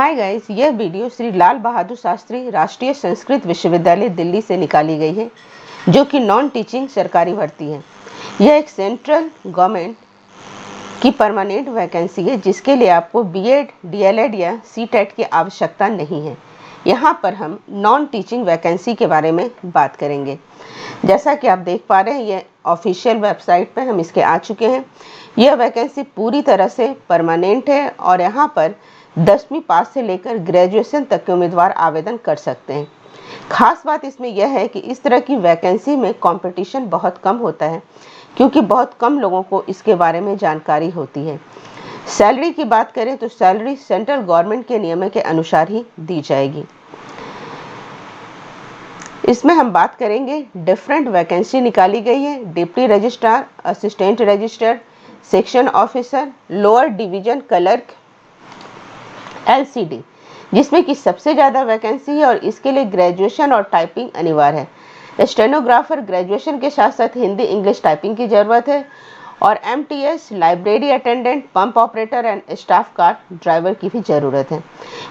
Hi guys, यह video Shri Lal Bahadur Shastri राष्ट्रीय संस्कृत विश्वविद्यालय दिल्ली से निकाली गई है, जो कि नॉन टीचिंग सरकारी भर्ती है। यह एक सेंट्रल गवर्नमेंट की परमानेंट वैकेंसी है, जिसके लिए आपको बीएड, डीएलएड या सीटेट की आवश्यकता नहीं है। यहाँ पर हम नॉन टीचिंग वैकेंसी के बारे में बात करेंगे। जैसा कि आप देख पा रहे हैं, यह ऑफिशियल वेबसाइट पर हम इसके आ चुके हैं। यह वैकेंसी पूरी तरह से परमानेंट है और यहाँ पर 10वीं पास से लेकर ग्रेजुएशन तक के उम्मीदवार आवेदन कर सकते हैं। खास बात इसमें यह है कि इस तरह की वैकेंसी में कंपटीशन बहुत कम होता है, क्योंकि बहुत कम लोगों को इसके बारे में जानकारी होती है। सैलरी की बात करें तो सैलरी सेंट्रल गवर्नमेंट के नियम के अनुसार ही दी जाएगी। इसमें हम बात करेंगे, डिफरेंट वैकेंसी निकाली गई है। Deputy registrar, assistant registrar, section officer, lower division clerk, LCD, जिसमें कि सबसे ज़्यादा वैकेंसी है और इसके लिए ग्रेजुएशन और टाइपिंग अनिवार्य है। स्टेनोग्राफर ग्रेजुएशन के साथ साथ हिंदी इंग्लिश टाइपिंग की ज़रूरत है और MTS, library attendant, pump operator and staff car driver की भी ज़रूरत है।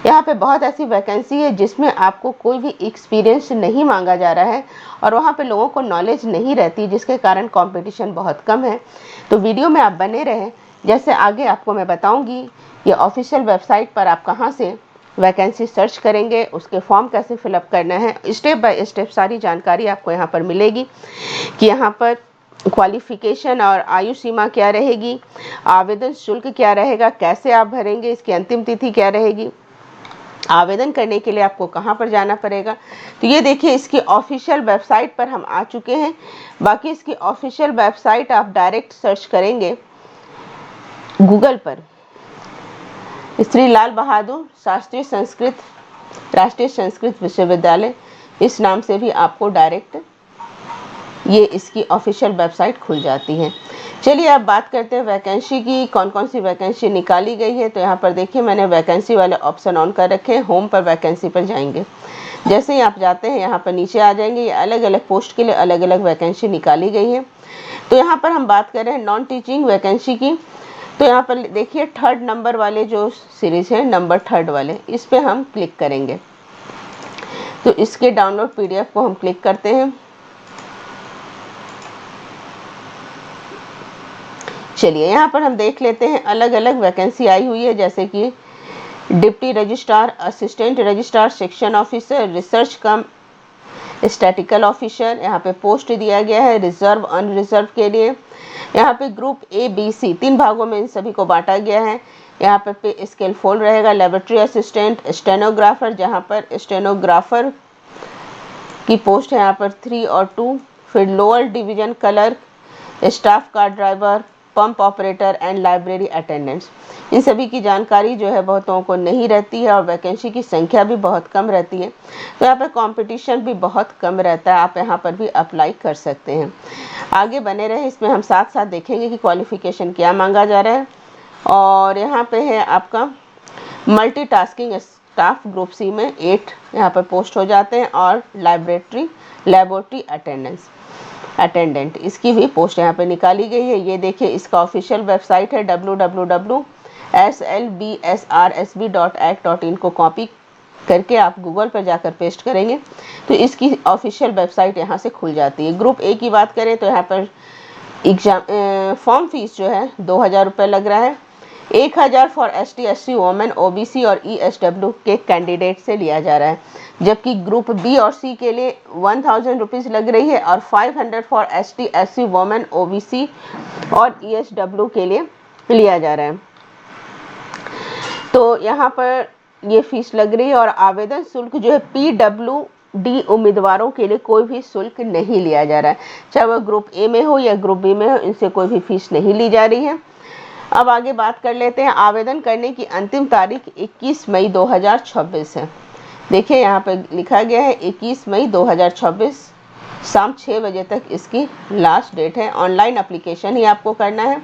यहाँ पे बहुत ऐसी वैकेंसी है जिसमें आपको कोई भी एक्सपीरियंस नहीं मांगा जा रहा है और वहाँ पे लोगों को नॉलेज नहीं रहती, जिसके कारण कंपटीशन बहुत कम है। तो वीडियो में आप बने रहें। जैसे आगे आपको मैं बताऊँगी, ये ऑफिशियल वेबसाइट पर आप कहाँ से वैकेंसी सर्च करेंगे, उसके फॉर्म कैसे फिलअप करना है, स्टेप बाय स्टेप सारी जानकारी आपको यहाँ पर मिलेगी कि यहाँ पर क्वालिफिकेशन और आयु सीमा क्या रहेगी, आवेदन शुल्क क्या रहेगा, कैसे आप भरेंगे, इसकी अंतिम तिथि क्या रहेगी, आवेदन करने के लिए आपको कहाँ पर जाना पड़ेगा। तो ये देखिए, इसकी ऑफिशियल वेबसाइट पर हम आ चुके हैं। बाकी इसकी ऑफिशियल वेबसाइट आप डायरेक्ट सर्च करेंगे गूगल पर, श्री लाल बहादुर शास्त्री राष्ट्रीय संस्कृत विश्वविद्यालय, इस नाम से भी आपको डायरेक्ट ये इसकी ऑफिशियल वेबसाइट खुल जाती है। चलिए अब बात करते हैं वैकेंसी की, कौन कौन सी वैकेंसी निकाली गई है। तो यहाँ पर देखिए, मैंने वैकेंसी वाले ऑप्शन ऑन कर रखे हैं। होम पर वैकेंसी पर जाएंगे। जैसे ही आप जाते हैं, यहाँ पर नीचे आ जाएंगे। ये अलग अलग पोस्ट के लिए अलग अलग वैकेंसी निकाली गई है। तो यहाँ पर हम बात कर रहे हैं नॉन टीचिंग वैकेंसी की। तो यहाँ पर देखिए, 3rd नंबर वाले जो सीरीज है, नंबर 3rd वाले, इस पे हम क्लिक करेंगे। तो इसके डाउनलोड PDF को हम क्लिक करते हैं। चलिए यहाँ पर हम देख लेते हैं, अलग अलग वैकेंसी आई हुई है, जैसे कि deputy registrar, assistant registrar, section officer, research cum statistical officer. यहाँ पे पोस्ट दिया गया है रिजर्व अनरिजर्व के लिए। यहाँ पे ग्रुप ABC 3 भागों में इन सभी को बांटा गया है। यहाँ पर पे स्केल फोल्ड रहेगा, लेबोरेटरी असिस्टेंट, स्टेनोग्राफर, जहाँ पर स्टेनोग्राफर की पोस्ट है यहाँ पर 3 और 2, फिर lower division clerk, staff car driver, pump operator and library attendants. इन सभी की जानकारी जो है बहुतों को नहीं रहती है और वैकेंसी की संख्या भी बहुत कम रहती है। तो यहाँ पर कंपटीशन भी बहुत कम रहता है, आप यहाँ पर भी अप्लाई कर सकते हैं। आगे बने रहे, इसमें हम साथ साथ देखेंगे कि क्वालिफिकेशन क्या मांगा जा रहा है। और यहाँ पे है आपका मल्टीटास्किंग स्टाफ, ग्रुप C में 8 यहाँ पर पोस्ट हो जाते हैं और लेबोरेटरी अटेंडेंट, इसकी भी पोस्ट यहाँ पे निकाली गई है। ये देखिए, इसका ऑफिशियल वेबसाइट है www.slbsrsb.act.in को कॉपी करके आप गूगल पर जाकर पेस्ट करेंगे तो इसकी ऑफिशियल वेबसाइट यहाँ से खुल जाती है। ग्रुप A की बात करें तो यहाँ पर एग्जाम फॉर्म फीस जो है 2000 रुपये लग रहा है। 1000 for ST SC women OBC और ESW के कैंडिडेट से लिया जा रहा है, जबकि ग्रुप B और C के लिए 1000 रुपीज़ लग रही है और 500 for ST SC women OBC और ESW के लिए लिया जा रहा है। तो यहाँ पर ये फीस लग रही है और आवेदन शुल्क जो है PWD उम्मीदवारों के लिए कोई भी शुल्क नहीं लिया जा रहा है, चाहे वह ग्रुप A में हो या ग्रुप B में हो, इनसे कोई भी फीस नहीं ली जा रही है। अब आगे बात कर लेते हैं, आवेदन करने की अंतिम तारीख 21 मई 2026 है। देखिए यहाँ पर लिखा गया है 21 मई 2026 शाम 6 बजे तक इसकी लास्ट डेट है। ऑनलाइन एप्लीकेशन ही आपको करना है।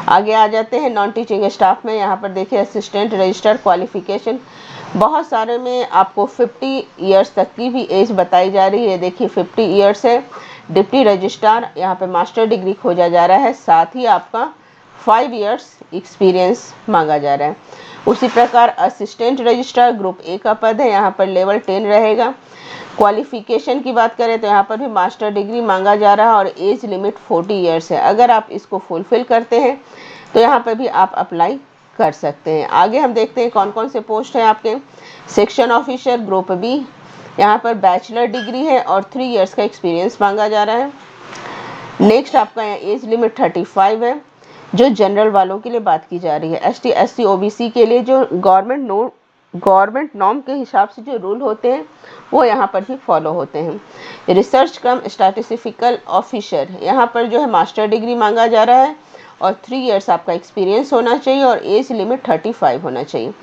आगे आ जाते हैं नॉन टीचिंग स्टाफ में। यहाँ पर देखिए, असिस्टेंट रजिस्टर क्वालिफिकेशन बहुत सारे में आपको 50 ईयर्स तक की भी एज बताई जा रही है। देखिए 50 ईयर्स है। डिप्टी रजिस्ट्रार, यहाँ पे मास्टर डिग्री खोजा जा रहा है, साथ ही आपका 5 ईयर्स एक्सपीरियंस मांगा जा रहा है। उसी प्रकार असिस्टेंट रजिस्ट्रार ग्रुप ए का पद है, यहाँ पर लेवल 10 रहेगा। क्वालिफिकेशन की बात करें तो यहाँ पर भी मास्टर डिग्री मांगा जा रहा है और एज लिमिट 40 ईयर्स है। अगर आप इसको फुलफिल करते हैं तो यहाँ पर भी आप अप्लाई कर सकते हैं। आगे हम देखते हैं कौन कौन से पोस्ट हैं आपके। सेक्शन ऑफिसर ग्रुप बी, यहाँ पर बैचलर डिग्री है और 3 ईयर्स का एक्सपीरियंस मांगा जा रहा है। नेक्स्ट आपका एज लिमिट 35 है, जो जनरल वालों के लिए बात की जा रही है। एसटी, एससी, ओबीसी के लिए जो गवर्नमेंट नॉर्म के हिसाब से जो रूल होते हैं वो यहाँ पर भी फॉलो होते हैं। रिसर्च कम स्टैटिस्टिकल ऑफिसर, यहाँ पर जो है मास्टर डिग्री मांगा जा रहा है और 3 ईयर्स आपका एक्सपीरियंस होना चाहिए और एज लिमिट 35 होना चाहिए।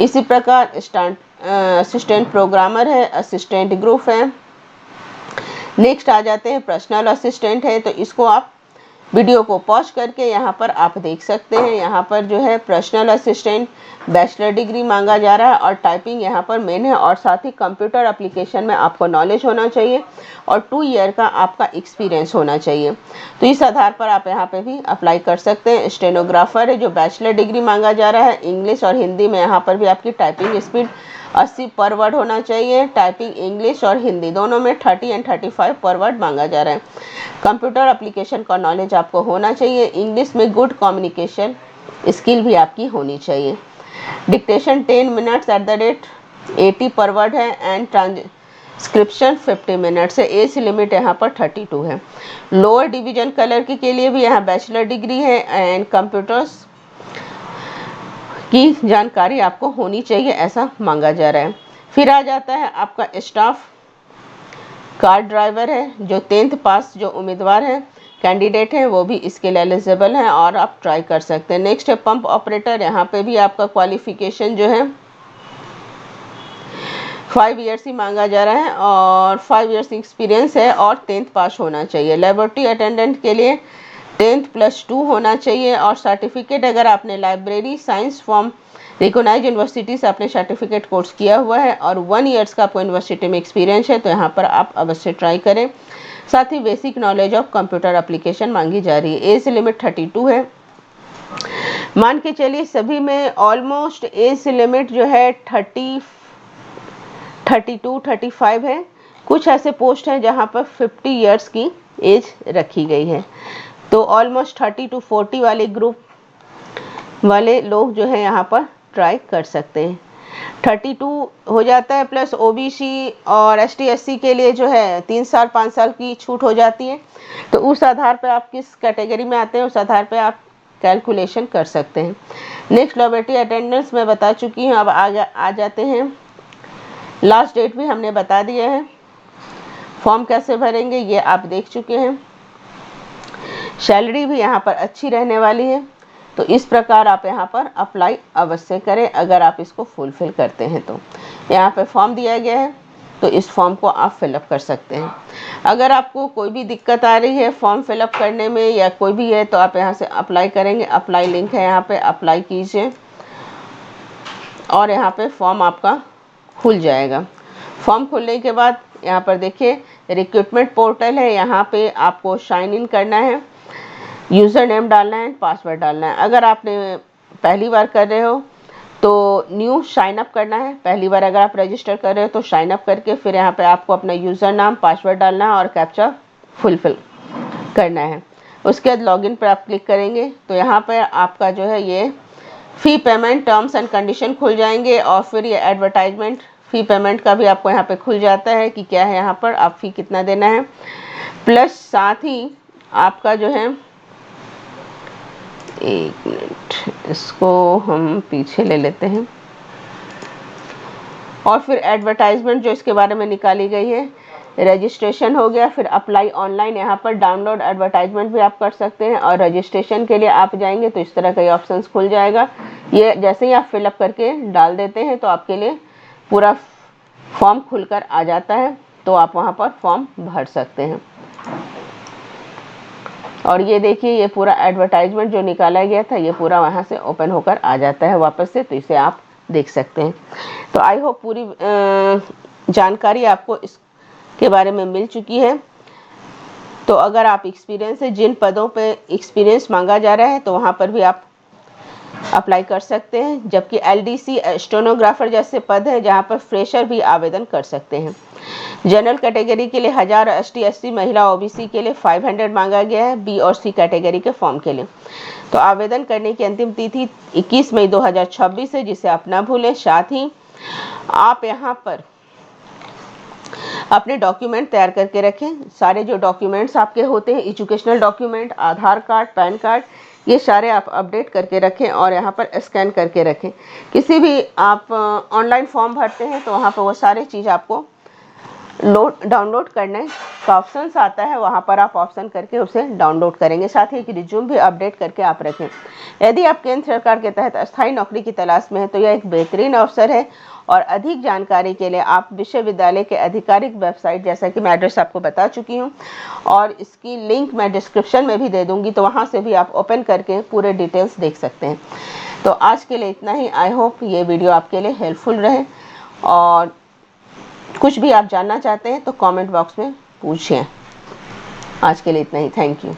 इसी प्रकार असिस्टेंट प्रोग्रामर है, असिस्टेंट ग्रुप है। नेक्स्ट आ जाते हैं पर्सनल असिस्टेंट है, तो इसको आप वीडियो को पॉज करके यहाँ पर आप देख सकते हैं। यहाँ पर जो है पर्सनल असिस्टेंट बैचलर डिग्री मांगा जा रहा है और टाइपिंग यहाँ पर मेन है और साथ ही कंप्यूटर एप्लीकेशन में आपको नॉलेज होना चाहिए और 2 ईयर का आपका एक्सपीरियंस होना चाहिए। तो इस आधार पर आप यहाँ पे भी अप्लाई कर सकते हैं। स्टेनोग्राफर है, जो बैचलर डिग्री मांगा जा रहा है इंग्लिश और हिंदी में, यहाँ पर भी आपकी टाइपिंग स्पीड 80 पर वर्ड होना चाहिए। टाइपिंग इंग्लिश और हिंदी दोनों में 30 एंड 35 पर वर्ड मांगा जा रहा है। कंप्यूटर एप्लीकेशन का नॉलेज आपको होना चाहिए। इंग्लिश में गुड कम्युनिकेशन स्किल भी आपकी होनी चाहिए। Dictation 10 minutes at the rate 80 पर वर्ड है एंड ट्रांसक्रिप्शन 50 मिनट्स है। एज लिमिट यहाँ पर 32 है। लोअर डिवीजन क्लर्क के लिए भी यहाँ बैचलर डिग्री है एंड कंप्यूटर्स की जानकारी आपको होनी चाहिए, ऐसा मांगा जा रहा है। फिर आ जाता है आपका स्टाफ कार ड्राइवर है, जो 10th पास जो उम्मीदवार है कैंडिडेट है वो भी इसके लिए एलिजिबल है और आप ट्राई कर सकते हैं। नेक्स्ट है पंप ऑपरेटर, यहाँ पे भी आपका क्वालिफिकेशन जो है 5 ईयर्स ही मांगा जा रहा है और 5 ईयर्स एक्सपीरियंस है और 10th पास होना चाहिए। लेबोरेटरी अटेंडेंट के लिए 10th +2 होना चाहिए और सर्टिफिकेट अगर आपने library science from recognised university से अपने सर्टिफिकेट कोर्स किया हुआ है और 1 ईयर्स का आपको यूनिवर्सिटी में एक्सपीरियंस है तो यहाँ पर आप अवश्य ट्राई करें। साथ ही basic knowledge of computer application मांगी जा रही है। एज लिमिट 32 है। मान के चलिए सभी में ऑलमोस्ट एज लिमिट जो है 32 35 है। कुछ ऐसे पोस्ट हैं जहाँ पर 50 ईयर्स की एज रखी गई है, तो ऑलमोस्ट 30 to 40 वाले ग्रुप वाले लोग जो है यहाँ पर ट्राई कर सकते हैं। 32 हो जाता है प्लस ओबीसी और एसटी एससी के लिए जो है 3 साल 5 साल की छूट हो जाती है, तो उस आधार पर आप किस कैटेगरी में आते हैं उस आधार पर आप कैलकुलेशन कर सकते हैं। नेक्स्ट लेबोरेटरी अटेंडेंस मैं बता चुकी हूँ। अब आ जाते हैं, लास्ट डेट भी हमने बता दिया है। फॉर्म कैसे भरेंगे ये आप देख चुके हैं। सैलरी भी यहाँ पर अच्छी रहने वाली है, तो इस प्रकार आप यहाँ पर अप्लाई अवश्य करें अगर आप इसको फुलफिल करते हैं। तो यहाँ पे फॉर्म दिया गया है, तो इस फॉर्म को आप फिलअप कर सकते हैं। अगर आपको कोई भी दिक्कत आ रही है फॉर्म फिलअप करने में या कोई भी है तो आप यहाँ से अप्लाई करेंगे। अप्लाई लिंक है, यहाँ पे अप्लाई कीजिए और यहाँ पे फॉर्म आपका खुल जाएगा। फॉर्म खुलने के बाद यहाँ पर देखिए रिक्रूटमेंट पोर्टल है, यहाँ पे आपको साइन इन करना है, यूज़र नेम डालना है, पासवर्ड डालना है। अगर आपने पहली बार कर रहे हो तो न्यू साइन अप करना है। पहली बार अगर आप रजिस्टर कर रहे हो तो साइन अप करके फिर यहाँ पे आपको अपना यूज़र नाम पासवर्ड डालना है और कैप्चा फुलफिल करना है। उसके बाद लॉगिन पर आप क्लिक करेंगे तो यहाँ पर आपका जो है ये फ़ी पेमेंट टर्म्स एंड कंडीशन खुल जाएंगे और फिर ये एडवर्टाइजमेंट फ़ी पेमेंट का भी आपको यहाँ पे खुल जाता है कि क्या है, यहाँ पर आप फ़ी कितना देना है। प्लस साथ ही आपका जो है, एक मिनट इसको हम पीछे ले लेते हैं, और फिर एडवर्टाइजमेंट जो इसके बारे में निकाली गई है, रजिस्ट्रेशन हो गया। फिर अप्लाई ऑनलाइन, यहाँ पर डाउनलोड एडवर्टाइजमेंट भी आप कर सकते हैं और रजिस्ट्रेशन के लिए आप जाएंगे तो इस तरह का ऑप्शंस खुल जाएगा। ये जैसे ही आप फिलअप करके डाल देते हैं तो आपके लिए पूरा फॉर्म खुलकर आ जाता है, तो आप वहाँ पर फॉर्म भर सकते हैं। और ये देखिए ये पूरा एडवर्टाइजमेंट जो निकाला गया था ये पूरा वहाँ से ओपन होकर आ जाता है वापस से, तो इसे आप देख सकते हैं। तो आई होप पूरी जानकारी आपको इसके बारे में मिल चुकी है। तो अगर आप एक्सपीरियंस है, जिन पदों पे एक्सपीरियंस मांगा जा रहा है तो वहाँ पर भी आप अप्लाई कर सकते हैं, जबकि LDC स्टेनोग्राफर जैसे पद हैं जहां पर फ्रेशर भी आवेदन कर सकते हैं। जनरल कैटेगरी के लिए 1000, ST SC महिला OBC के लिए 500 मांगा गया है, B और C कैटेगरी के फॉर्म के लिए। तो आवेदन करने की अंतिम तिथि 21 मई 2026 है, जिसे आप ना भूलें। साथ ही आप यहाँ पर अपने डॉक्यूमेंट तैयार करके रखें। सारे जो डॉक्यूमेंट्स आपके होते हैं, एजुकेशनल डॉक्यूमेंट, आधार कार्ड, पैन कार्ड, ये सारे आप अपडेट करके रखें और यहाँ पर स्कैन करके रखें। किसी भी आप ऑनलाइन फॉर्म भरते हैं तो वहाँ पर वो सारी चीज़ आपको डाउनलोड करने का ऑप्शन आता है, वहाँ पर आप ऑप्शन करके उसे डाउनलोड करेंगे। साथ ही एक रिज्यूम भी अपडेट करके आप रखें। यदि आप केंद्र सरकार के तहत अस्थायी नौकरी की तलाश में हैं तो यह एक बेहतरीन अवसर है। और अधिक जानकारी के लिए आप विश्वविद्यालय के आधिकारिक वेबसाइट, जैसा कि मैं एड्रेस आपको बता चुकी हूँ और इसकी लिंक मैं डिस्क्रिप्शन में भी दे दूँगी, तो वहाँ से भी आप ओपन करके पूरे डिटेल्स देख सकते हैं। तो आज के लिए इतना ही। आई होप ये वीडियो आपके लिए हेल्पफुल रहे, और कुछ भी आप जानना चाहते हैं तो कमेंट बॉक्स में पूछें। आज के लिए इतना ही। Thank you.